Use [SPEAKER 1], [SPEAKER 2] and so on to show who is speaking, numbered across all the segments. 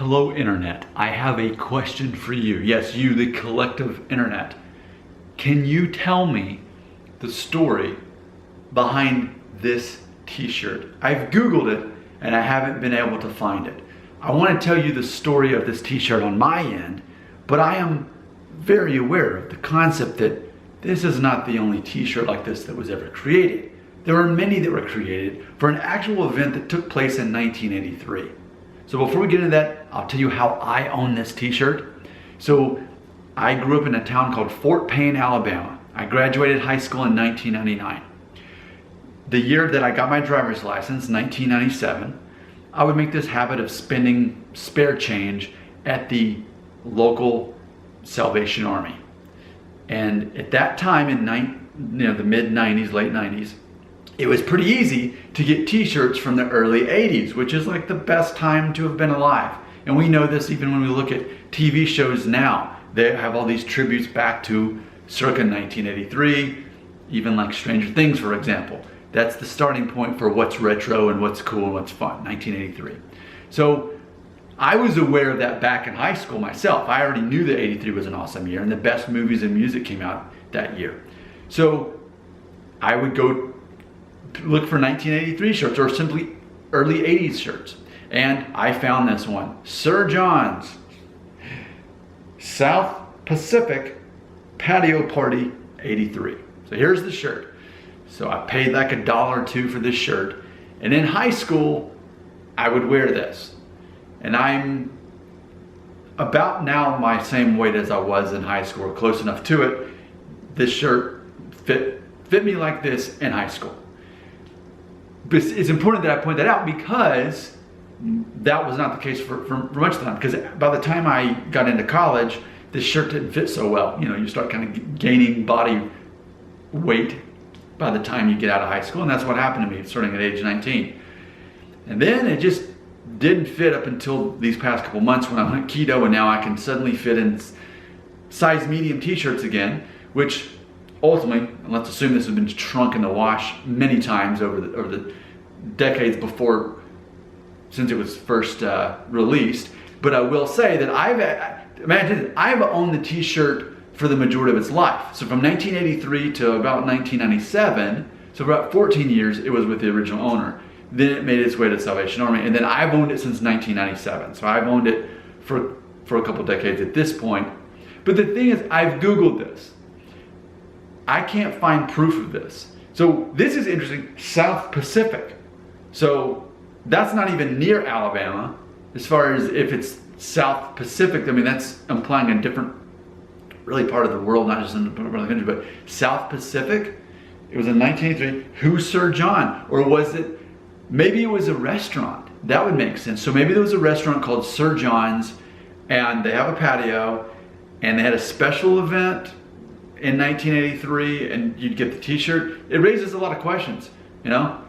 [SPEAKER 1] Hello, Internet. I have a question for you. Yes, you, the collective Internet. Can you tell me the story behind this t-shirt? I've Googled it and I haven't been able to find it. I want to tell you the story of this t-shirt on my end, but I am very aware of the concept that this is not the only t-shirt like this that was ever created. There were many that were created for an actual event that took place in 1983. So before we get into that, I'll tell you how I own this t-shirt. So I grew up in a town called Fort Payne, Alabama. I graduated high school in 1999. The year that I got my driver's license, 1997, I would make this habit of spending spare change at the local Salvation Army. And at that time in the mid 90s, late 90s, it was pretty easy to get t-shirts from the early 80s, which is like the best time to have been alive. And we know this even when we look at TV shows now. They have all these tributes back to circa 1983, even like Stranger Things, for example. That's the starting point for what's retro and what's cool and what's fun, 1983. So I was aware of that back in high school myself. I already knew that 83 was an awesome year and the best movies and music came out that year. So I would go look for 1983 shirts or simply early 80s shirts. And I found this one, Sir John's South Pacific Patio Party 83. So here's the shirt. So I paid like $1 or $2 for this shirt. And in high school, I would wear this. And I'm about now my same weight as I was in high school, or close enough to it. This shirt fit me like this in high school. But it's important that I point that out because that was not the case for much of the time. Because by the time I got into college, this shirt didn't fit so well. You know, you start kind of gaining body weight by the time you get out of high school. And that's what happened to me starting at age 19. And then it just didn't fit up until these past couple months when I went keto, and now I can suddenly fit in size medium t-shirts again, which ultimately, and let's assume this has been shrunk in the wash many times over the decades before, since it was first released. But I will say that I've owned the t-shirt for the majority of its life. So from 1983 to about 1997, so for about 14 years, it was with the original owner. Then it made its way to Salvation Army, and then I've owned it since 1997. So I've owned it for a couple decades at this point. But the thing is, I've Googled this. I can't find proof of this. So this is interesting, South Pacific. So that's not even near Alabama. As far as if it's South Pacific, I mean, that's implying a different really part of the world, not just in the part of the country, but South Pacific. It was in 1983. Who's Sir John? Or was it, maybe it was a restaurant. That would make sense. So maybe there was a restaurant called Sir John's and they have a patio and they had a special event in 1983 and you'd get the t-shirt. It raises a lot of questions, you know?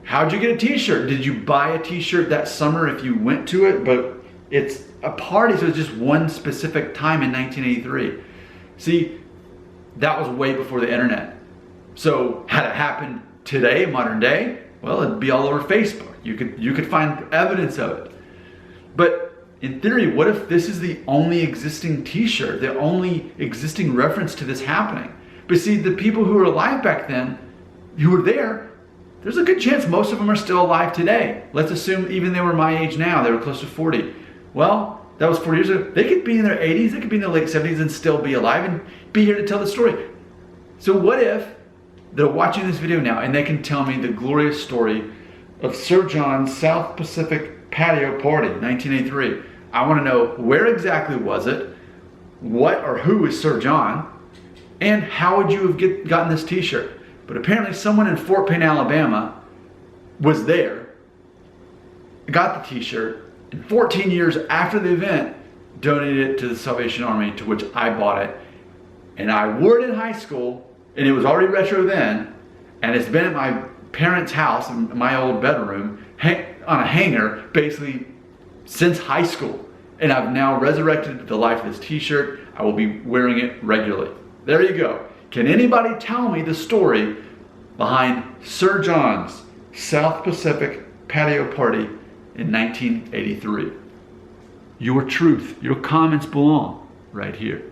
[SPEAKER 1] How'd you get a t-shirt? Did you buy a t-shirt that summer if you went to it? But it's a party, so it's just one specific time in 1983. See, that was way before the internet. So had it happened today, modern day, well, it'd be all over Facebook. You could find evidence of it. But in theory, what if this is the only existing t-shirt, the only existing reference to this happening? But see, the people who were alive back then, who were there's a good chance most of them are still alive today. Let's assume even they were my age now, they were close to 40. Well, that was 40 years ago. They could be in their 80s, they could be in their late 70s and still be alive and be here to tell the story. So what if they're watching this video now and they can tell me the glorious story of Sir John's South Pacific Patio Party, 1983. I want to know where exactly was it, what or who is Sir John, and how would you have gotten this t-shirt? But apparently someone in Fort Payne, Alabama was there, got the t-shirt, and 14 years after the event, donated it to the Salvation Army, to which I bought it. And I wore it in high school, and it was already retro then, and it's been at my parents' house, in my old bedroom, on a hanger, basically since high school. And I've now resurrected the life of this t-shirt. I will be wearing it regularly. There you go. Can anybody tell me the story behind Sir John's South Pacific Patio Party in 1983? your truth. Your comments belong right here.